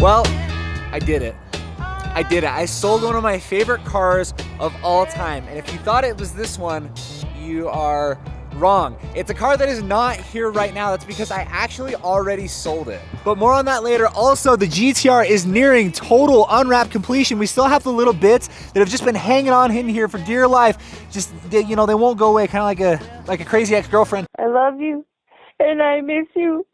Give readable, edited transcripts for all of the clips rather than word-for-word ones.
Well, I did it. I did it. I sold one of my favorite cars of all time. And if you thought it was this one, you are wrong. It's a car that is not here right now. That's because I actually already sold it. But more on that later. Also, the GTR is nearing total unwrap completion. We still have the little bits that have just been hanging on in here for dear life. Just, you know, they won't go away, kind of like a crazy ex-girlfriend. I love you, and I miss you.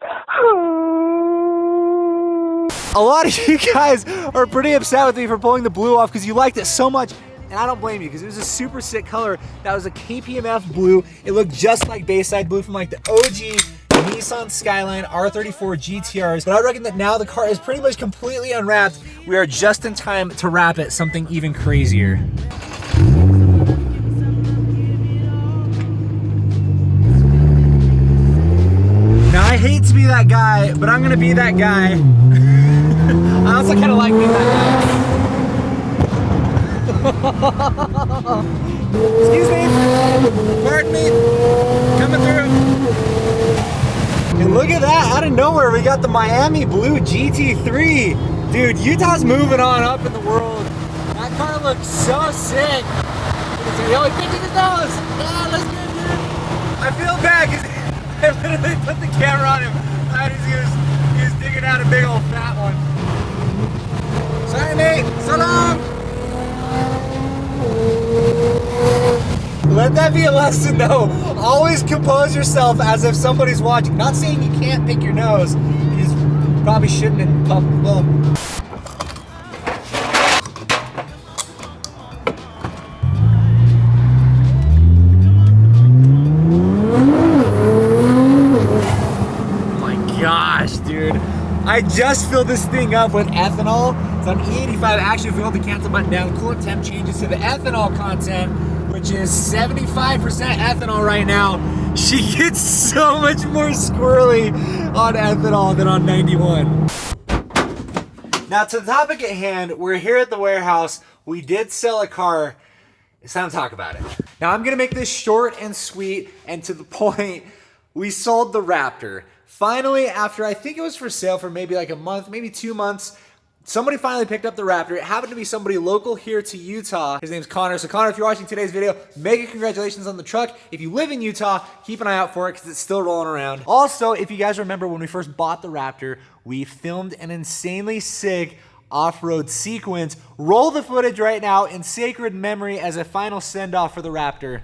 A lot of you guys are pretty upset with me for pulling the blue off because you liked it so much. And I don't blame you because it was a super sick color. That was a KPMF blue. It looked just like Bayside blue from like the OG Nissan Skyline R34 GTRs. But I reckon that now the car is pretty much completely unwrapped. We are just in time to wrap it something even crazier. Now I hate to be that guy, but I'm gonna be that guy. I also kind of like being that guy. Excuse me, pardon me, coming through. And look at that, out of nowhere, we got the Miami Blue GT3. Dude, Utah's moving on up in the world. That car looks so sick. He only picking his nose. Yeah, let's go, dude. I feel bad because I literally put the camera on him. He was digging out a big old fat one. Sorry, mate. So long. Let that be a lesson though. Always compose yourself as if somebody's watching. Not saying you can't pick your nose. You just probably shouldn't in public. Well, oh my gosh, dude. I just filled this thing up with ethanol. So on E85, I actually filled the cancel button down. Coolant temp changes to the ethanol content, which is 75% ethanol right now. She gets so much more squirrely on ethanol than on 91. Now to the topic at hand, we're here at the warehouse. We did sell a car. It's time to talk about it. Now I'm gonna make this short and sweet and to the point. We sold the Raptor. Finally, after I think it was for sale for maybe like a month, maybe 2 months, somebody finally picked up the Raptor. It happened to be somebody local here to Utah. His name's Connor. So Connor, if you're watching today's video, mega congratulations on the truck. If you live in Utah, keep an eye out for it because it's still rolling around. Also, if you guys remember when we first bought the Raptor, we filmed an insanely sick off-road sequence. Roll the footage right now in sacred memory as a final send-off for the Raptor.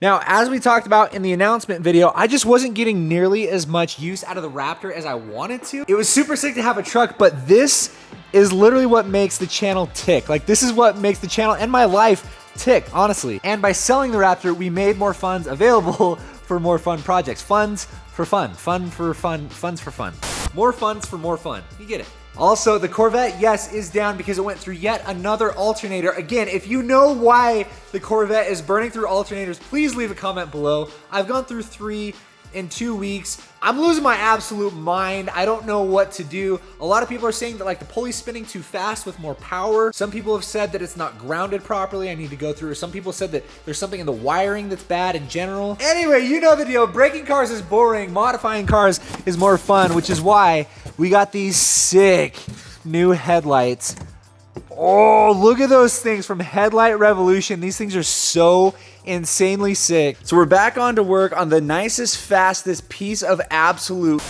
Now, as we talked about in the announcement video, I just wasn't getting nearly as much use out of the Raptor as I wanted to. It was super sick to have a truck, but this is literally what makes the channel tick. Like, this is what makes the channel and my life tick, honestly. And by selling the Raptor, we made more funds available for more fun projects. Funds for fun. Fun for fun. Funds for fun. More funds for more fun. You get it. Also, the Corvette, yes, is down because it went through yet another alternator. Again, if you know why the Corvette is burning through alternators, please leave a comment below. I've gone through 3 in 2 weeks. I'm losing my absolute mind. I don't know what to do. A lot of people are saying that like the pulley's spinning too fast with more power. Some people have said that it's not grounded properly. I need to go through. Some people said that there's something in the wiring that's bad in general. Anyway, you know the deal. Breaking cars is boring. Modifying cars is more fun, which is why we got these sick new headlights. Oh, look at those things from Headlight Revolution. These things are so insanely sick. So we're back on to work on the nicest, fastest piece of absolute.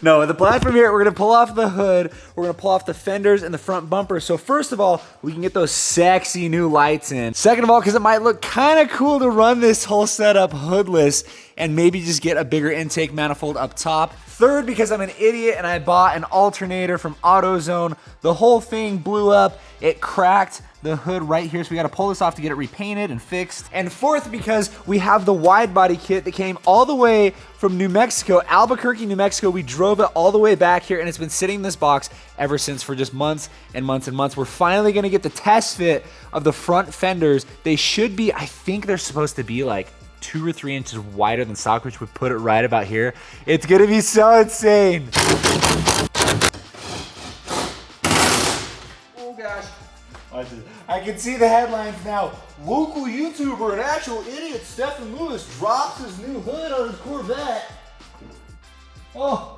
No, the plan from here, we're gonna pull off the hood, we're gonna pull off the fenders and the front bumper. So first of all, we can get those sexy new lights in. Second of all, because it might look kind of cool to run this whole setup hoodless and maybe just get a bigger intake manifold up top. Third, because I'm an idiot and I bought an alternator from AutoZone. The whole thing blew up, it cracked the hood right here, so we gotta pull this off to get it repainted and fixed. And fourth, because we have the wide body kit that came all the way from New Mexico, Albuquerque, New Mexico. We drove it all the way back here and it's been sitting in this box ever since for just months and months and months. We're finally gonna get the test fit of the front fenders. They should be, I think they're supposed to be like 2 or 3 inches wider than stock, which would put it right about here. It's gonna be so insane. Oh gosh. I can see the headlines now. Local YouTuber and actual idiot Stephen Lewis drops his new hood on his Corvette. Oh,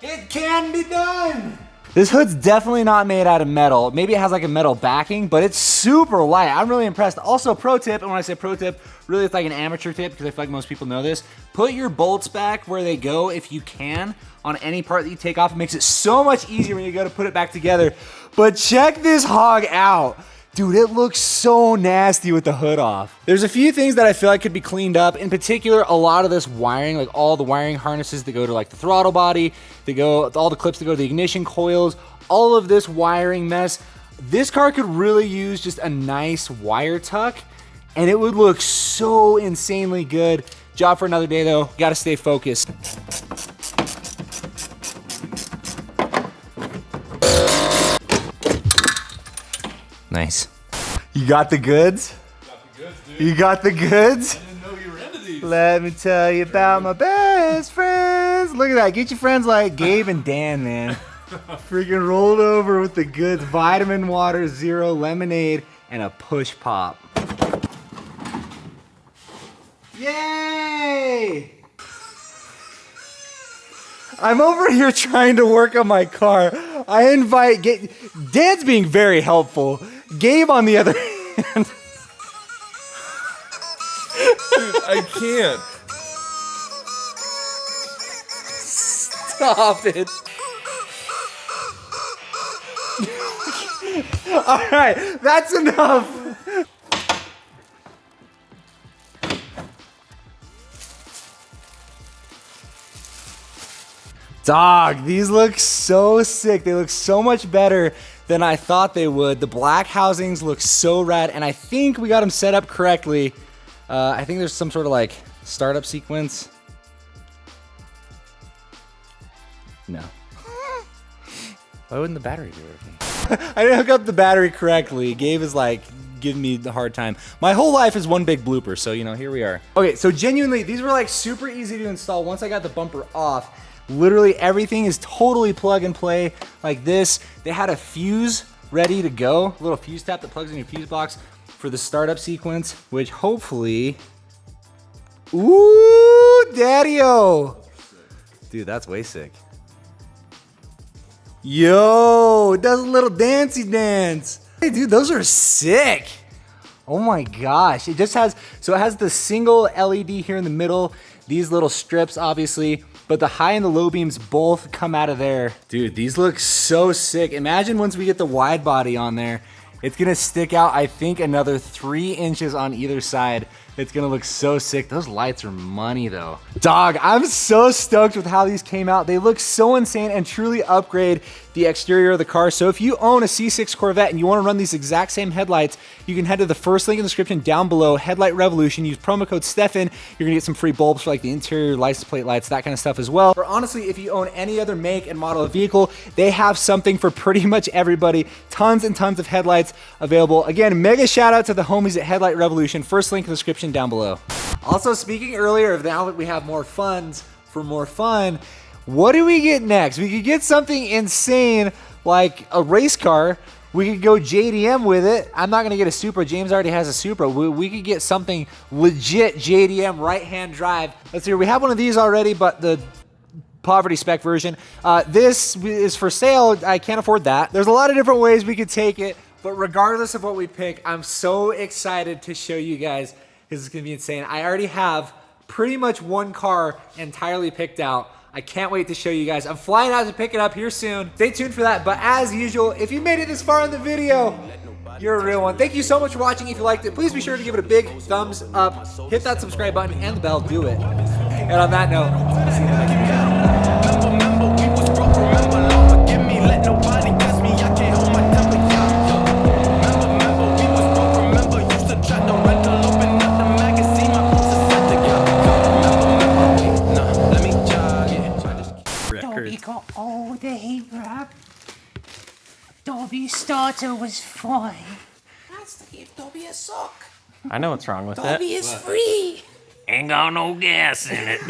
it can be done. This hood's definitely not made out of metal. Maybe it has like a metal backing, but it's super light. I'm really impressed. Also, pro tip, and when I say pro tip, really it's like an amateur tip because I feel like most people know this. Put your bolts back where they go if you can on any part that you take off. It makes it so much easier when you go to put it back together. But check this hog out. Dude, it looks so nasty with the hood off. There's a few things that I feel like could be cleaned up. In particular, a lot of this wiring, like all the wiring harnesses that go to like the throttle body, all the clips that go to the ignition coils, all of this wiring mess. This car could really use just a nice wire tuck and it would look so insanely good. Job for another day though, gotta stay focused. Nice. You got the goods? Got the goods, dude. You got the goods? I didn't know you were into these. Let me tell you about my best friends. Look at that. Get your friends like Gabe and Dan, man. Freaking rolled over with the goods. Vitamin water, zero lemonade, and a push pop. Yay! I'm over here trying to work on my car. I invite Dan's being very helpful. Gabe, on the other hand. Dude, I can't. Stop it. All right, that's enough. Dog, these look so sick. They look so much better than I thought they would. The black housings look so rad, and I think we got them set up correctly. I think there's some sort of like startup sequence. No. Why wouldn't the battery be working? I didn't hook up the battery correctly. Gabe is like giving me the hard time. My whole life is one big blooper, so you know, here we are. Okay, so genuinely, these were like super easy to install once I got the bumper off. Literally everything is totally plug and play like this. They had a fuse ready to go, a little fuse tap that plugs in your fuse box for the startup sequence, which hopefully, ooh, daddy-o. Dude, that's way sick. Yo, it does a little dancey dance. Hey dude, those are sick. Oh my gosh, it just has, so it has the single LED here in the middle, these little strips obviously, but the high and the low beams both come out of there. Dude, these look so sick. Imagine once we get the wide body on there, it's gonna stick out, I think, another 3 inches on either side. It's gonna look so sick. Those lights are money though. Dog, I'm so stoked with how these came out. They look so insane and truly upgrade the exterior of the car. So if you own a C6 Corvette and you wanna run these exact same headlights, you can head to the first link in the description down below, Headlight Revolution, use promo code Stefan. You're gonna get some free bulbs for like the interior license plate lights, that kind of stuff as well. Or honestly, if you own any other make and model of vehicle, they have something for pretty much everybody. Tons and tons of headlights available. Again, mega shout out to the homies at Headlight Revolution. First link in the description down below. Also, speaking earlier of now that we have more funds for more fun, what do we get next? We could get something insane like a race car. We could go JDM with it. I'm not gonna get a Supra. James already has a Supra. We could get something legit JDM right-hand drive. Let's see, we have one of these already, but the poverty spec version. This is for sale. I can't afford that. There's a lot of different ways we could take it, but regardless of what we pick, I'm so excited to show you guys. This is gonna be insane. I already have pretty much one car entirely picked out. I can't wait to show you guys. I'm flying out to pick it up here soon. Stay tuned for that. But as usual, if you made it this far in the video, you're a real one. Thank you so much for watching. If you liked it, please be sure to give it a big thumbs up. Hit that subscribe button and the bell. Do it. And on that note, see you in the next video. Dobby got all the heat wrap. Dobby's starter was fine. That's to give Dobby a sock. I know what's wrong with Dobby it. is free. Ain't got no gas in it.